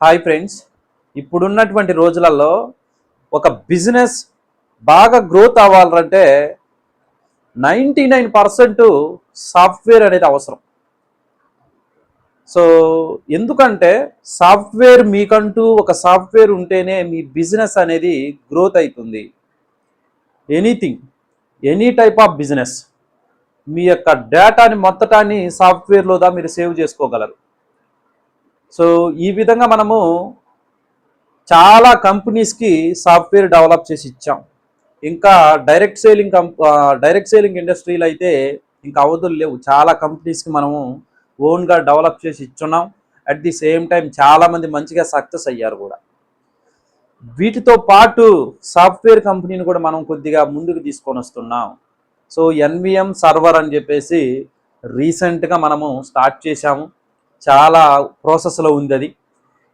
Hi friends, ఇప్పుడున్నటువంటి రోజులలో ఒక బిజినెస్ బాగా గ్రోత్ అవ్వాలంటే 99% సాఫ్ట్వేర్ అనేది అవసరం. సో ఎందుకంటే సాఫ్ట్వేర్ మీకంటూ ఒక సాఫ్ట్వేర్ ఉంటేనే మీ బిజినెస్ అనేది గ్రోత్ అవుతుంది. ఎనీ టైప్ ఆఫ్ బిజినెస్ మీ యొక్క డేటాని మొత్తటాన్ని సాఫ్ట్వేర్లోదా మీరు సేవ్ చేసుకోగలరు. సో ఈ విధంగా మనము చాలా కంపెనీస్కి సాఫ్ట్వేర్ డెవలప్ చేసి ఇచ్చాం. ఇంకా డైరెక్ట్ సేలింగ్ ఇండస్ట్రీలో అయితే ఇంకా అవధులు లేవు. చాలా కంపెనీస్కి మనము ఓన్గా డెవలప్ చేసి ఇచ్చున్నాం. అట్ ది సేమ్ టైం చాలామంది మంచిగా సక్సెస్ అయ్యారు కూడా. వీటితో పాటు సాఫ్ట్వేర్ కంపెనీని కూడా మనం కొద్దిగా ముందుకు తీసుకొని వస్తున్నాం. సో ఎన్విఎం సర్వర్ అని చెప్పేసి రీసెంట్గా మనము స్టార్ట్ చేశాము. చాలా ప్రాసెస్లో ఉంది అది.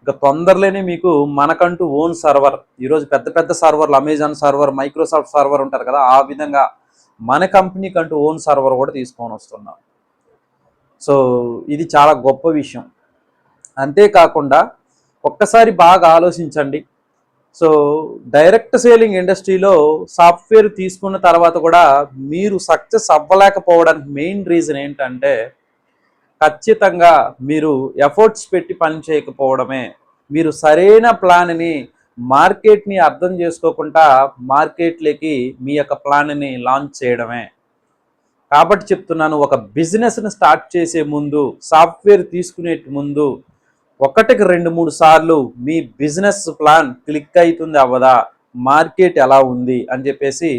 ఇక తొందరలోనే మీకు మనకంటూ ఓన్ సర్వర్, ఈరోజు పెద్ద పెద్ద సర్వర్లు అమెజాన్ సర్వర్, మైక్రోసాఫ్ట్ సర్వర్ ఉంటారు కదా, ఆ విధంగా మన కంపెనీకి అంటూ ఓన్ సర్వర్ కూడా తీసుకొని వస్తున్నాం. సో ఇది చాలా గొప్ప విషయం. అంతేకాకుండా ఒక్కసారి బాగా ఆలోచించండి. సో డైరెక్ట్ సేలింగ్ ఇండస్ట్రీలో సాఫ్ట్వేర్ తీసుకున్న తర్వాత కూడా మీరు సక్సెస్ అవ్వలేకపోవడానికి మెయిన్ రీజన్ ఏంటంటే ఖచ్చితంగా మీరు ఎఫర్ట్స్ పెట్టి పని చేయకపోవడమే. మీరు సరైన ప్లాన్ని, మార్కెట్ని అర్థం చేసుకోకుండా మార్కెట్లోకి మీ యొక్క ప్లాన్ని లాంచ్ చేయడమే. కాబట్టి చెప్తున్నాను, ఒక బిజినెస్ని స్టార్ట్ చేసే ముందు, సాఫ్ట్వేర్ తీసుకునే ముందు ఒకటికి 2-3 సార్లు మీ బిజినెస్ ప్లాన్ క్లిక్ అవుతుంది అవ్వదా, మార్కెట్ ఎలా ఉంది అని చెప్పేసి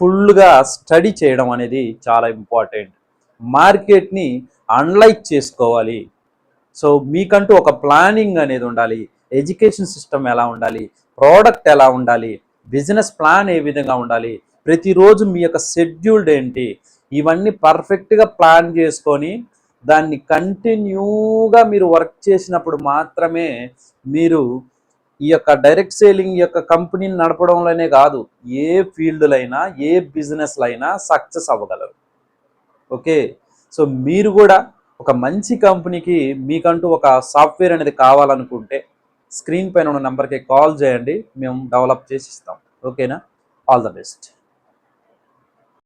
ఫుల్గా స్టడీ చేయడం అనేది చాలా ఇంపార్టెంట్. మార్కెట్ని అనలైజ్ చేసుకోవాలి. సో మీకంటూ ఒక ప్లానింగ్ అనేది ఉండాలి. ఎడ్యుకేషన్ సిస్టమ్ ఎలా ఉండాలి, ప్రోడక్ట్ ఎలా ఉండాలి, బిజినెస్ ప్లాన్ ఏ విధంగా ఉండాలి, ప్రతిరోజు మీ యొక్క షెడ్యూల్డ్ ఏంటి, ఇవన్నీ పర్ఫెక్ట్గా ప్లాన్ చేసుకొని దాన్ని కంటిన్యూగా మీరు వర్క్ చేసినప్పుడు మాత్రమే మీరు ఈ యొక్క డైరెక్ట్ సేలింగ్ యొక్క కంపెనీని నడపడంలోనే కాదు, ఏ ఫీల్డ్లో అయినా, ఏ బిజినెస్లో అయినా సక్సెస్ అవ్వగలరు. ఓకే, సో మీరు కూడా ఒక మంచి కంపెనీకి మీకంటూ ఒక సాఫ్ట్వేర్ అనేది కావాలనుకుంటే స్క్రీన్ పైన ఉన్న నెంబర్కి కాల్ చేయండి, మేము డెవలప్ చేసి ఇస్తాం. ఓకేనా? All the best.